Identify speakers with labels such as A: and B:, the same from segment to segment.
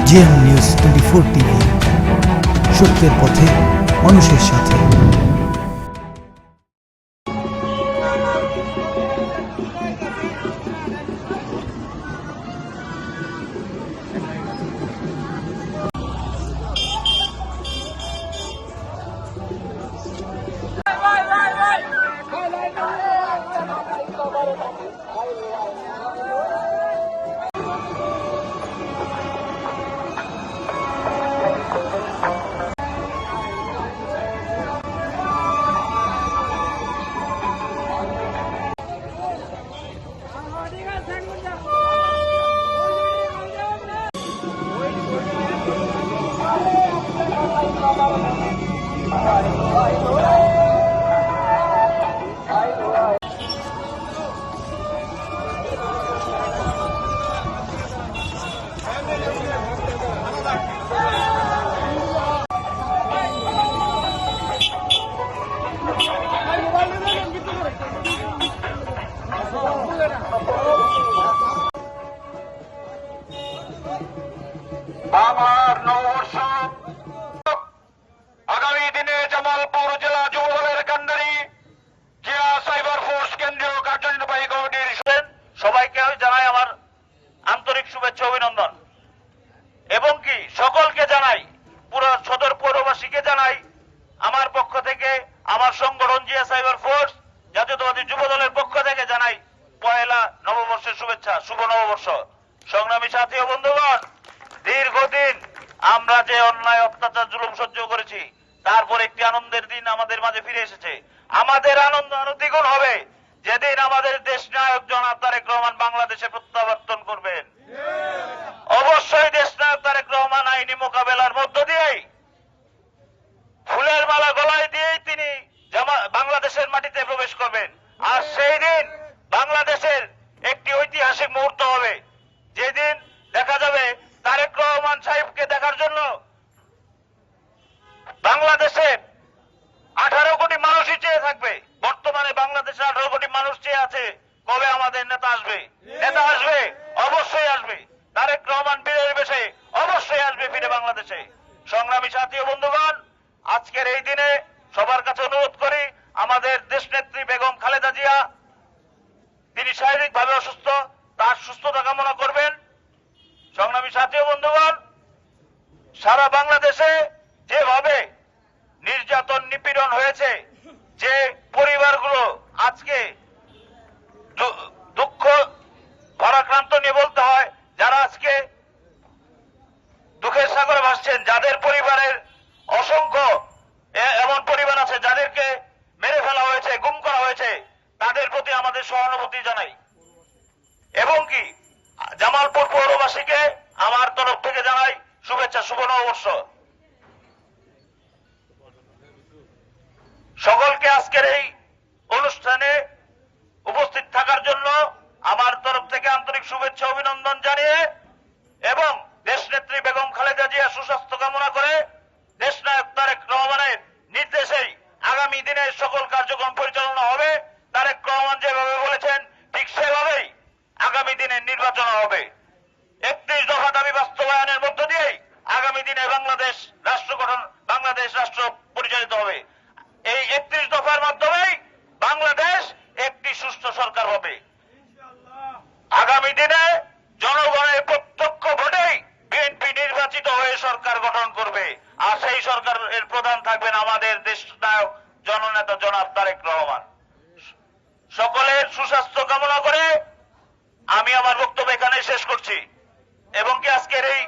A: JM news 24 TV, সত্যের পথে মানুষের সাথে।
B: আমার নববর্ষ আগামী দিনে জামালপুর জেলা যুবদলের কান্ডারি জেলা সাইবার ফোর্স কেন্দ্রীয় কার্যনির্বাহী কমিটির সবাইকে জানাই আমার আন্তরিক শুভেচ্ছা অভিনন্দন এবং কি সকলকে জানাই, পুরো সদর পৌরবাসীকে জানাই আমার পক্ষ থেকে, আমার সংগঠন জিয়া সাইবার ফোর্স জাতীয়তাবাদী যুবদলের পক্ষ থেকে জানাই পয়লা নববর্ষের শুভেচ্ছা, শুভ নববর্ষ। সংগ্রামী সাথী ও বন্ধুগণ, দীর্ঘদিন আমরা যে অন্যায় অত্যাচার জুলুম সহ্য করেছি, তারপর একটি আনন্দের দিন আমাদের মাঝে ফিরে এসেছে। আমাদের আনন্দ আরো দ্বিগুণ হবে যেদিন আমাদের দেশ নায়ক জনাব তারেক রহমান বাংলাদেশে প্রত্যাবর্তন করবেন। অবশ্যই দেশ নায়ক তারেক রহমান আইনি মোকাবেলার মধ্য দিয়েই, ফুলের মালা গলায় দিয়েই তিনি বাংলাদেশের মাটিতে প্রবেশ করবেন। আর সেই দিন বাংলাদেশের একটি ঐতিহাসিক মুহূর্ত হবে, যেদিন দেখা যাবে তারেক রহমান সাহেবকে দেখার জন্য বাংলাদেশে 18 কোটি মানুষই চেয়ে থাকবে। বর্তমানে বাংলাদেশে 18 কোটি মানুষ চেয়ে আছে কবে আমাদের নেতা আসবে। নেতা আসবে, অবশ্যই আসবে। তারেক রহমান বীরের বেশে অবশ্যই আসবে ফিরে বাংলাদেশে। সংগ্রামী সাথী ও বন্ধুগণ, আজকের এই দিনে সবার কাছে অনুরোধ করি, আমাদের দেশনেত্রী বেগম খালেদা জিয়া, তিনি শারীরিকভাবে অসুস্থ, তার সুস্থতা কামনা করবেন। সংগ্রামী সাথী ও বন্ধুগণ, সারা বাংলাদেশে যেভাবে নির্যাতন নিপীড়ন হয়েছে, যে পরিবারগুলো আজকে দুঃখ ভারাক্রান্ত নিয়ে বলতে হয়, যারা আজকে দুঃখের সাগরে ভাসছেন, যাদের পরিবারের অসংখ্য এমন পরিবার আছে যাদেরকে মেরে ফেলা হয়েছে, গুম করা হয়েছে, তাদের প্রতি আমাদের সহানুভূতি জানাই এবং কি জামালপুর পৌরবাসীকে আমার তরফ থেকে জানাই শুভেচ্ছা, শুভ নববর্ষ। সকলকে আজকের এই অনুষ্ঠানে উপস্থিত থাকার জন্য আমার তরফ থেকে আন্তরিক শুভেচ্ছা অভিনন্দন জানিয়ে এবং দেশনেত্রী বেগম খালেদা জিয়া সুস্বাস্থ্য কামনা করে দেশনায়ক তারেক রহমানের নির্দেশেই আগামী দিনে সকল কার্যক্রম পরিচালনা হবে। তারেক রহমান যেভাবে বলেছেন ঠিক সেভাবেই আগামী দিনে নির্বাচন হবে। 31 দফা দাবি বাস্তবায়নের মধ্য দিয়েই আগামী দিনে বাংলাদেশ রাষ্ট্র গঠন, বাংলাদেশ রাষ্ট্র পরিচালিত হবে। এই 31 দফার মাধ্যমেই বাংলাদেশ একটি সুষ্ঠু সরকার হবে। আগামী দিনে জনগণের প্রত্যক্ষ ভোটেই বিএনপি নির্বাচিত হয়ে সরকার গঠন করবে, আর সেই সরকারের প্রধান থাকবেন আমাদের দেশ নায়ক জননেতা জনাব তারেক রহমান। সকলের সুস্বাস্থ্য কামনা করে আমি আমার বক্তব্য এখানে শেষ করছি এবং কি আজকের এই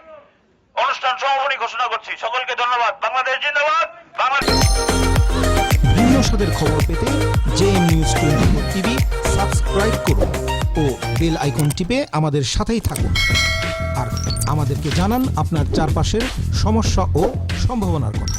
B: অনুষ্ঠান সমাপনী ঘোষণা করছি। সকলকে ধন্যবাদ। বাংলাদেশ জিন্দাবাদ। বাংলাদেশ।
A: ভিন্ন স্বাদের খবর পেতে জেএম নিউজ 24 টিভি সাবস্ক্রাইব করুন ও বেল আইকন টিপে আমাদের সাথেই থাকুন। আর আমাদেরকে জানান আপনার চারপাশের সমস্যা ও সম্ভাবনার কথা।